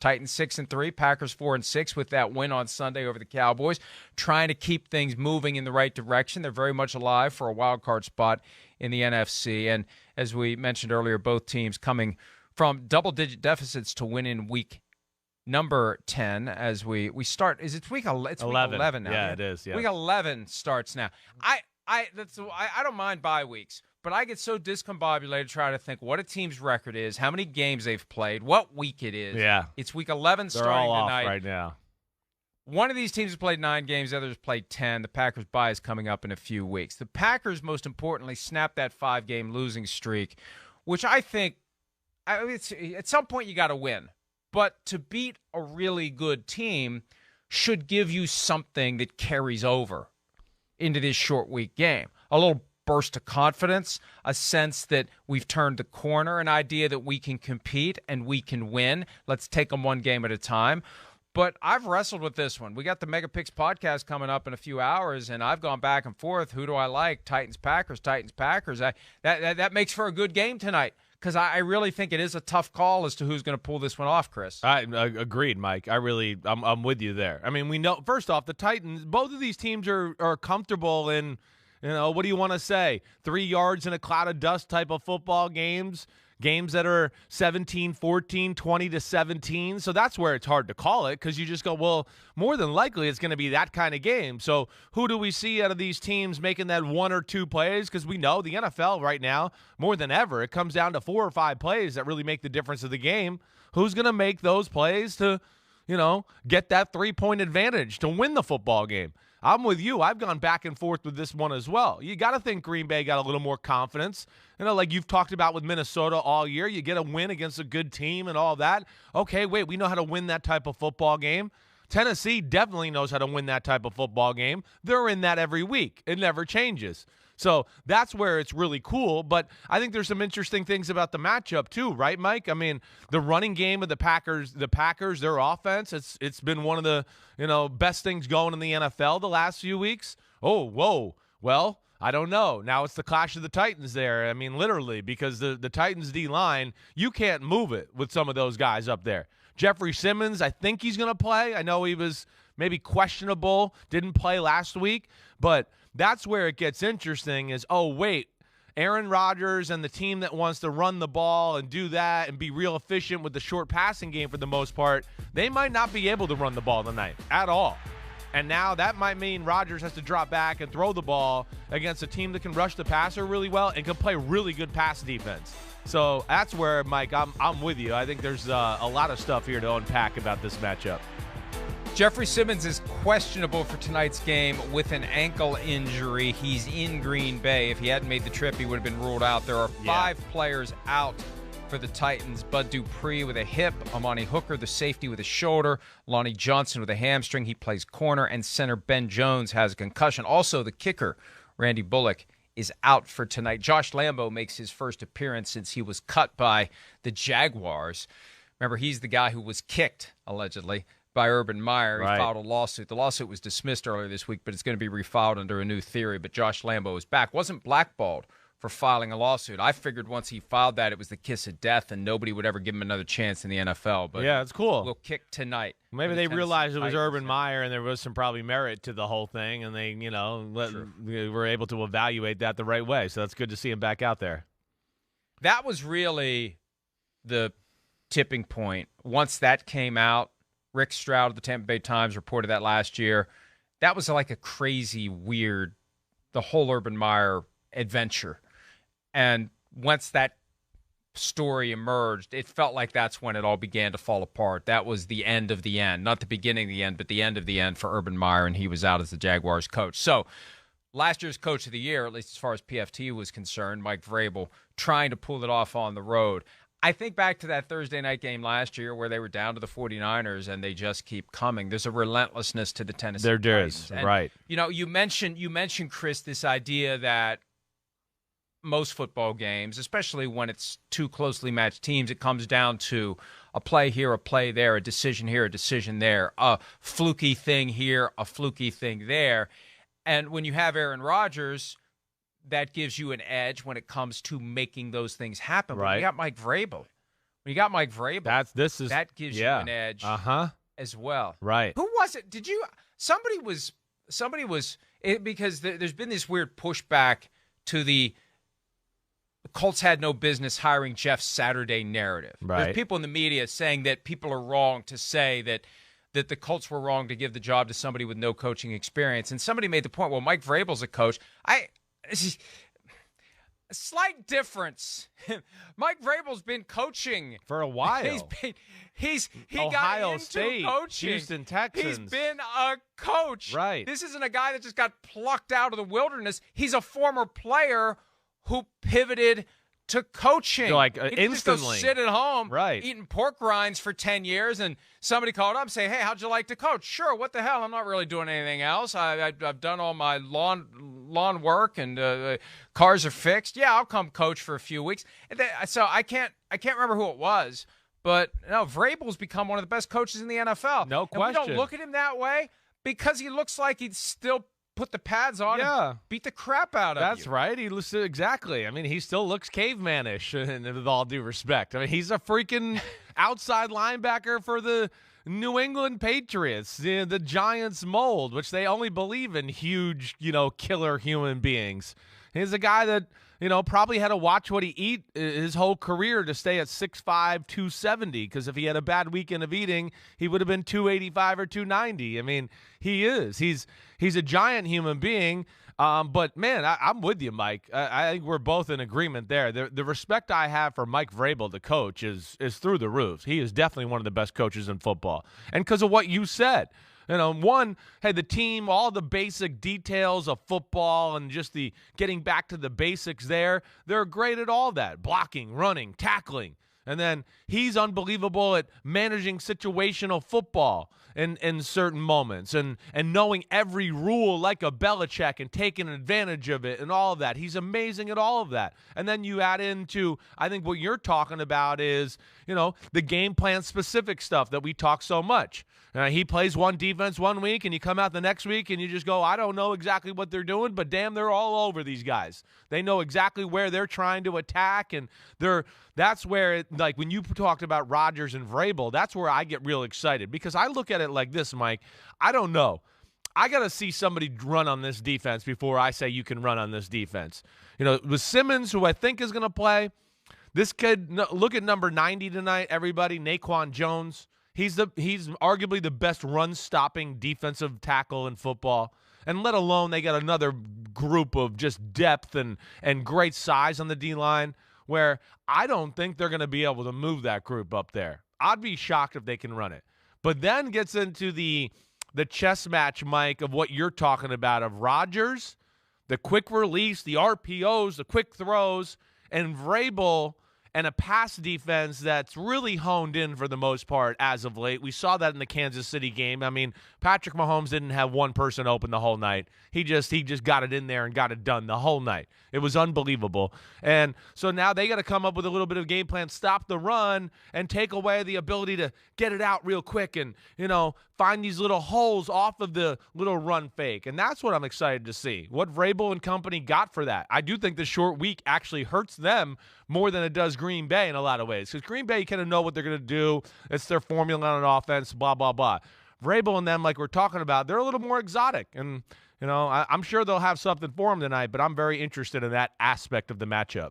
Titans 6-3, Packers 4-6 with that win on Sunday over the Cowboys, trying to keep things moving in the right direction. They're very much alive for a wild card spot in the NFC. And as we mentioned earlier, both teams coming from double-digit deficits to win in week number 10 as we start. Is it week 11? It's 11. Week 11 now. Yeah, it is. Yeah. Week 11 starts now. I don't mind bye weeks, but I get so discombobulated trying to think what a team's record is, how many games they've played, what week it is. Yeah. It's week 11 They're starting all tonight. off right now. One of these teams has played 9 games, the other has played 10. The Packers' bye is coming up in a few weeks. The Packers, most importantly, snapped that 5-game losing streak, which I think at some point you got to win. But to beat a really good team should give you something that carries over into this short week game. A little burst of confidence, a sense that we've turned the corner, an idea that we can compete and we can win. Let's take them one game at a time. But I've wrestled with this one. We got the Mega Picks podcast coming up in a few hours, and I've gone back and forth. Who do I like? Titans, Packers, Titans, Packers. That makes for a good game tonight because I really think it is a tough call as to who's going to pull this one off, Chris. I agreed, Mike. I'm with you there. I mean, we know, first off, the Titans, both of these teams are comfortable in, what do you want to say? 3 yards in a cloud of dust type of football games that are 17-14, 20-17. So that's where it's hard to call it because you just go, well, more than likely it's going to be that kind of game. So who do we see out of these teams making that 1 or 2 plays? Because we know the NFL right now, more than ever, it comes down to 4 or 5 plays that really make the difference of the game. Who's going to make those plays to, get that 3-point advantage to win the football game? I'm with you. I've gone back and forth with this one as well. You got to think Green Bay got a little more confidence. Like you've talked about with Minnesota all year. You get a win against a good team and all that. Okay, wait, we know how to win that type of football game. Tennessee definitely knows how to win that type of football game. They're in that every week. It never changes. So that's where it's really cool. But I think there's some interesting things about the matchup too, right, Mike? I mean, the running game of the Packers, their offense, it's been one of the, best things going in the NFL the last few weeks. Oh, whoa. Well, I don't know. Now it's the clash of the Titans there. I mean, literally, because the Titans D-line, you can't move it with some of those guys up there. Jeffrey Simmons, I think he's going to play. I know he was maybe questionable, didn't play last week, but that's where it gets interesting is, oh, wait, Aaron Rodgers and the team that wants to run the ball and do that and be real efficient with the short passing game for the most part, they might not be able to run the ball tonight at all. And now that might mean Rodgers has to drop back and throw the ball against a team that can rush the passer really well and can play really good pass defense. So that's where, Mike, I'm with you. I think there's a lot of stuff here to unpack about this matchup. Jeffrey Simmons is questionable for tonight's game with an ankle injury. He's in Green Bay. If he hadn't made the trip, he would have been ruled out. There are 5 players out for the Titans. Bud Dupree with a hip, Amani Hooker, the safety, with a shoulder, Lonnie Johnson with a hamstring. He plays corner, and center Ben Jones has a concussion. Also, the kicker, Randy Bullock, is out for tonight. Josh Lambo makes his first appearance since he was cut by the Jaguars. Remember, he's the guy who was kicked, allegedly, by Urban Meyer. He filed a lawsuit. The lawsuit was dismissed earlier this week, but it's going to be refiled under a new theory. But Josh Lambo is back. Wasn't blackballed for filing a lawsuit. I figured once he filed that, it was the kiss of death, and nobody would ever give him another chance in the NFL. But yeah, it's cool. We'll kick tonight. Maybe they realized it was Urban Meyer, and there was some probably merit to the whole thing, and they, were able to evaluate that the right way. So that's good to see him back out there. That was really the tipping point. Once that came out, Rick Stroud of the Tampa Bay Times reported that last year. That was like a crazy, weird, the whole Urban Meyer adventure. And once that story emerged, it felt like that's when it all began to fall apart. That was the end of the end. Not the beginning of the end, but the end of the end for Urban Meyer, and he was out as the Jaguars coach. So last year's coach of the year, at least as far as PFT was concerned, Mike Vrabel, trying to pull it off on the road. I think back to that Thursday night game last year where they were down to the 49ers and they just keep coming. There's a relentlessness to the Tennessee Titans. There is, right. You mentioned, Chris, this idea that most football games, especially when it's 2 closely matched teams, it comes down to a play here, a play there, a decision here, a decision there, a fluky thing here, a fluky thing there. And when you have Aaron Rodgers, that gives you an edge when it comes to making those things happen. Right. But we got Mike Vrabel. When you got Mike Vrabel, that gives you an edge as well. Right. Who was it? Did you – somebody was because there's been this weird pushback to the Colts had no business hiring Jeff Saturday narrative. Right. There's people in the media saying that people are wrong to say that the Colts were wrong to give the job to somebody with no coaching experience. And somebody made the point, well, Mike Vrabel's a coach. A slight difference. Mike Vrabel's been coaching for a while. He Ohio got into State, coaching. Houston Texans. He's been a coach. Right. This isn't a guy that just got plucked out of the wilderness. He's a former player who pivoted to coaching. So he instantly. Just go sit at home, right, eating pork rinds for 10 years, and somebody called up and say, hey, how'd you like to coach? Sure, what the hell? I'm not really doing anything else. I've done all my lawn work, and cars are fixed. Yeah, I'll come coach for a few weeks. So I can't remember who it was, but no, Vrabel's become one of the best coaches in the NFL. No question. And we don't look at him that way because he looks like he'd still put the pads on and beat the crap out of you. That's right. He looks exactly. I mean, he still looks cavemanish, and with all due respect. I mean, he's a freaking outside linebacker for the New England Patriots, the Giants mold, which they only believe in huge, killer human beings. He's a guy that, probably had to watch what he eat his whole career to stay at 6'5", 270, because if he had a bad weekend of eating, he would have been 285 or 290. I mean, he is. He's a giant human being. But, man, I'm with you, Mike. I think we're both in agreement there. The respect I have for Mike Vrabel, the coach, is through the roof. He is definitely one of the best coaches in football. And because of what you said. The team, all the basic details of football and just the getting back to the basics there, they're great at all that. Blocking, running, tackling. And then he's unbelievable at managing situational football in certain moments and knowing every rule like a Belichick and taking advantage of it and all of that. He's amazing at all of that. And then you add into, I think what you're talking about is, the game plan specific stuff that we talk so much. He plays one defense one week, and you come out the next week, and you just go, I don't know exactly what they're doing, but damn, they're all over these guys. They know exactly where they're trying to attack, and that's where, when you talked about Rodgers and Vrabel, that's where I get real excited, because I look at it like this, Mike. I don't know. I got to see somebody run on this defense before I say you can run on this defense. With Simmons, who I think is going to play, this kid, look at number 90 tonight, everybody, Naquan Jones. He's arguably the best run-stopping defensive tackle in football. And let alone they got another group of just depth and great size on the D-line where I don't think they're going to be able to move that group up there. I'd be shocked if they can run it. But then gets into the chess match, Mike, of what you're talking about of Rodgers, the quick release, the RPOs, the quick throws, and Vrabel and a pass defense that's really honed in for the most part as of late. We saw that in the Kansas City game. I mean, Patrick Mahomes didn't have one person open the whole night. He just got it in there and got it done the whole night. It was unbelievable. And so now they got to come up with a little bit of game plan, stop the run, and take away the ability to get it out real quick and, find these little holes off of the little run fake. And that's what I'm excited to see, what Vrabel and company got for that. I do think the short week actually hurts them more than it does Green Bay in a lot of ways, because Green Bay kind of know what they're going to do. It's their formula on offense, blah, blah, blah. Vrabel and them, like we're talking about, they're a little more exotic. And, I'm sure they'll have something for them tonight, but I'm very interested in that aspect of the matchup.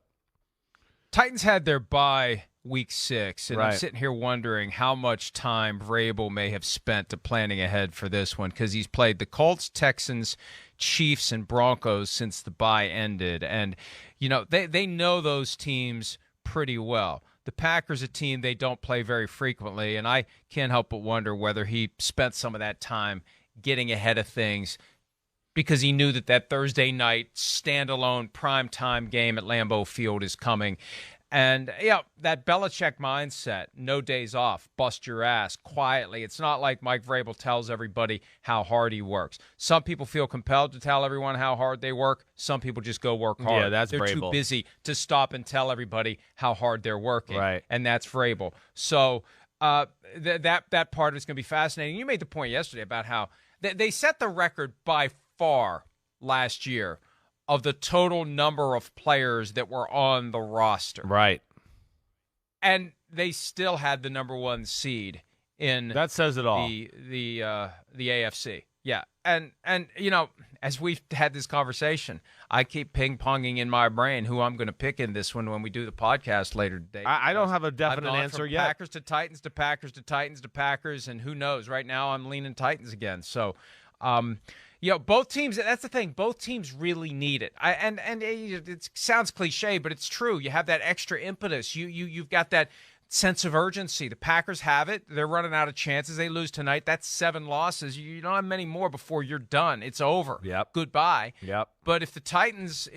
Titans had their bye week 6, and right. I'm sitting here wondering how much time Vrabel may have spent to planning ahead for this one, because he's played the Colts, Texans, Chiefs, and Broncos since the bye ended. And, they know those teams pretty well. The Packers, a team they don't play very frequently, and I can't help but wonder whether he spent some of that time getting ahead of things because he knew that Thursday night standalone primetime game at Lambeau Field is coming. And, that Belichick mindset, no days off, bust your ass quietly. It's not like Mike Vrabel tells everybody how hard he works. Some people feel compelled to tell everyone how hard they work. Some people just go work hard. Yeah, that's They're Vrabel. too busy to stop and tell everybody how hard they're working. Right. And that's Vrabel. So that part is going to be fascinating. You made the point yesterday about how they set the record by far last year of the total number of players that were on the roster. Right. And they still had the number 1 seed in that says it all. The AFC. Yeah. And as we've had this conversation, I keep ping-ponging in my brain who I'm going to pick in this one when we do the podcast later today. I don't have a definite I've gone answer from yet. Packers to Titans to Packers to Titans to Packers, and who knows? Right now I'm leaning Titans again. So, both teams, that's the thing. Both teams really need it. And it sounds cliche, but it's true. You have that extra impetus. You've got that sense of urgency. The Packers have it. They're running out of chances. They lose tonight. That's 7 losses. You don't have many more before you're done. It's over. Yep. Goodbye. Yep. But if the Titans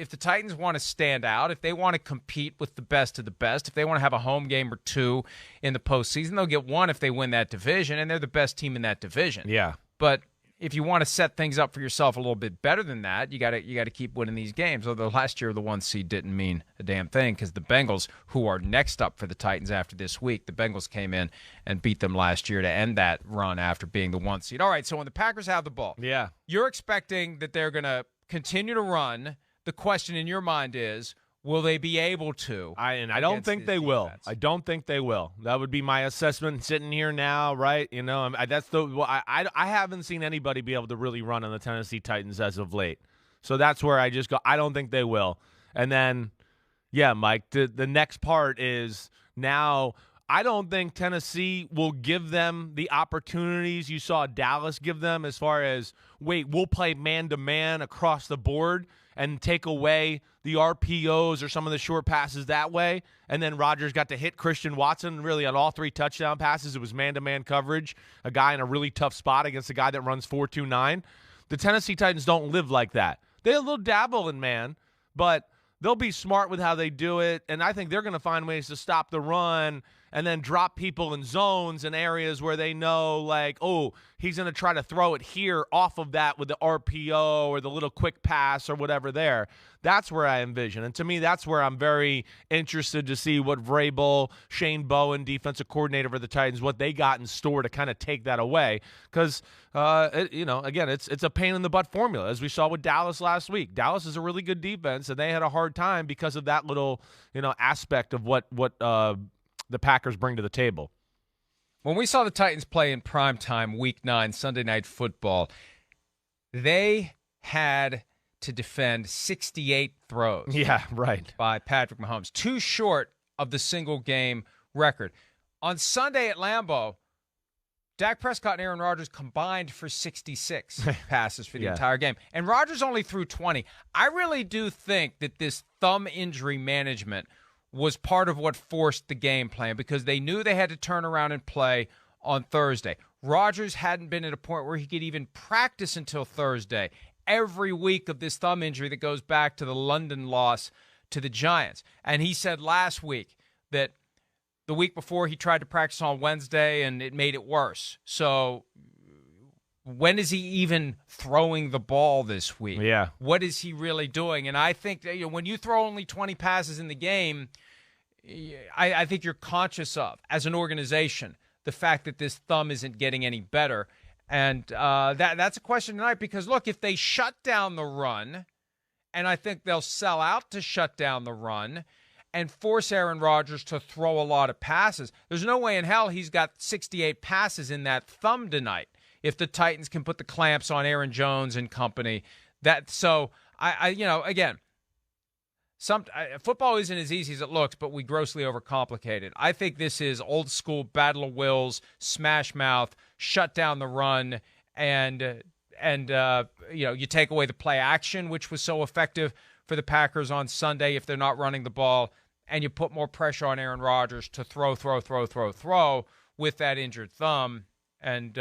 want to stand out, if they want to compete with the best of the best, if they want to have a home game or 2 in the postseason, they'll get 1 if they win that division, and they're the best team in that division. Yeah. But if you want to set things up for yourself a little bit better than that, you got to keep winning these games. Although last year the 1 seed didn't mean a damn thing because the Bengals, who are next up for the Titans after this week, the Bengals came in and beat them last year to end that run after being the 1 seed. All right, so when the Packers have the ball, yeah, you're expecting that they're going to continue to run. The question in your mind is, will they be able to? I don't think they will. I don't think they will. That would be my assessment sitting here now, right? That's I haven't seen anybody be able to really run on the Tennessee Titans as of late. So that's where I just go, I don't think they will. And then, yeah, Mike, the next part is now I don't think Tennessee will give them the opportunities you saw Dallas give them as far as, we'll play man-to-man across the board and take away the RPOs or some of the short passes that way. And then Rodgers got to hit Christian Watson really on all 3 touchdown passes. It was man-to-man coverage, a guy in a really tough spot against a guy that runs 4.29. The Tennessee Titans don't live like that. They a little dabble in man, but they'll be smart with how they do it. And I think they're going to find ways to stop the run and then drop people in zones in areas where they know, like, oh, he's going to try to throw it here off of that with the RPO or the little quick pass or whatever there. That's where I envision. And to me, that's where I'm very interested to see what Vrabel, Shane Bowen, defensive coordinator for the Titans, what they got in store to kind of take that away. Because, again, it's a pain-in-the-butt formula, as we saw with Dallas last week. Dallas is a really good defense, and they had a hard time because of that little, aspect of what the Packers bring to the table. When we saw the Titans play in primetime Week 9 Sunday Night Football, they had to defend 68 throws. Yeah, right. By Patrick Mahomes. 2 short of the single-game record. On Sunday at Lambeau, Dak Prescott and Aaron Rodgers combined for 66 passes for the entire game. And Rodgers only threw 20. I really do think that this thumb injury management was part of what forced the game plan because they knew they had to turn around and play on Thursday. Rodgers hadn't been at a point where he could even practice until Thursday. Every week of this thumb injury that goes back to the London loss to the Giants. And he said last week that the week before he tried to practice on Wednesday and it made it worse. So when is he even throwing the ball this week? Yeah. What is he really doing? And I think that, when you throw only 20 passes in the game, I think you're conscious of, as an organization, the fact that this thumb isn't getting any better. And that's a question tonight because, look, if they shut down the run, and I think they'll sell out to shut down the run and force Aaron Rodgers to throw a lot of passes, there's no way in hell he's got 68 passes in that thumb tonight if the Titans can put the clamps on Aaron Jones and company. Again, football isn't as easy as it looks, but we grossly overcomplicate it. I think this is old school battle of wills, smash mouth, shut down the run, and you take away the play action, which was so effective for the Packers on Sunday if they're not running the ball, and you put more pressure on Aaron Rodgers to throw with that injured thumb, and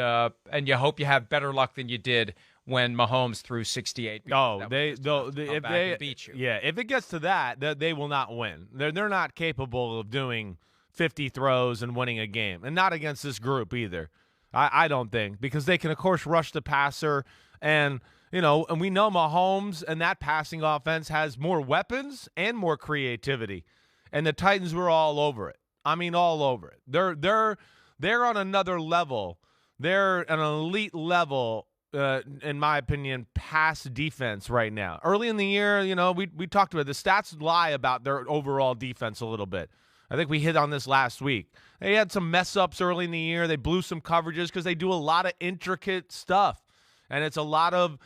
you hope you have better luck than you did when Mahomes threw 68. If they beat you. Yeah, if it gets to that, they will not win. They're not capable of doing 50 throws and winning a game, and not against this group either. I don't think, because they can of course rush the passer, and we know Mahomes and that passing offense has more weapons and more creativity, and the Titans were all over it. I mean, all over it. They're on another level. They're an elite level. In my opinion, pass defense right now. Early in the year, we talked about it. The stats lie about their overall defense a little bit. I think we hit on this last week. They had some mess-ups early in the year. They blew some coverages because they do a lot of intricate stuff. And it's a lot of,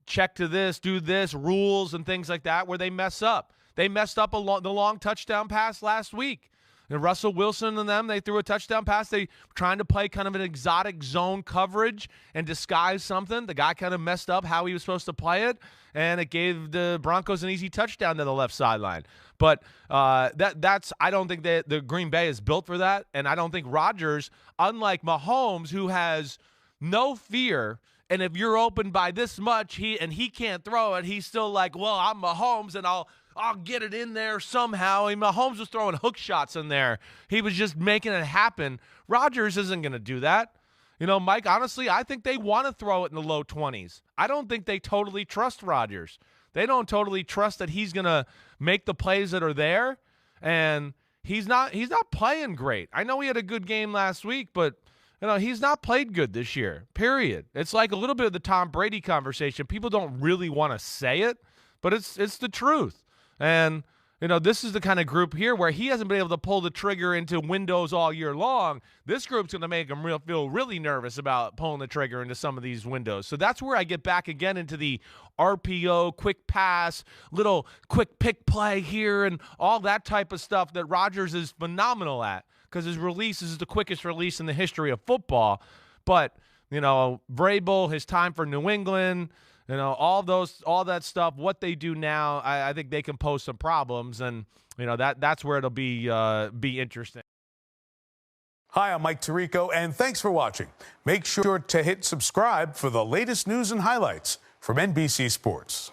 check to this, do this, rules and things like that where they mess up. They messed up the long touchdown pass last week. And Russell Wilson and them, they threw a touchdown pass. They were trying to play kind of an exotic zone coverage and disguise something. The guy kind of messed up how he was supposed to play it, and it gave the Broncos an easy touchdown to the left sideline. But that's I don't think that the Green Bay is built for that, and I don't think Rodgers, unlike Mahomes, who has no fear, and if you're open by this much, he can't throw it, he's still like, well, I'm Mahomes, and I'll get it in there somehow. I mean, Mahomes was throwing hook shots in there. He was just making it happen. Rodgers isn't going to do that. Mike, honestly, I think they want to throw it in the low 20s. I don't think they totally trust Rodgers. They don't totally trust that he's going to make the plays that are there, and he's not playing great. I know he had a good game last week, but he's not played good this year, period. It's like a little bit of the Tom Brady conversation. People don't really want to say it, but it's the truth. And, this is the kind of group here where he hasn't been able to pull the trigger into windows all year long. This group's going to make him feel really nervous about pulling the trigger into some of these windows. So that's where I get back again into the RPO, quick pass, little quick pick play here and all that type of stuff that Rodgers is phenomenal at because his release is the quickest release in the history of football. But, Vrabel, his time for New England, all that stuff, what they do now, I think they can pose some problems, and that's where it'll be interesting. Hi, I'm Mike Tirico, and thanks for watching. Make sure to hit subscribe for the latest news and highlights from NBC Sports.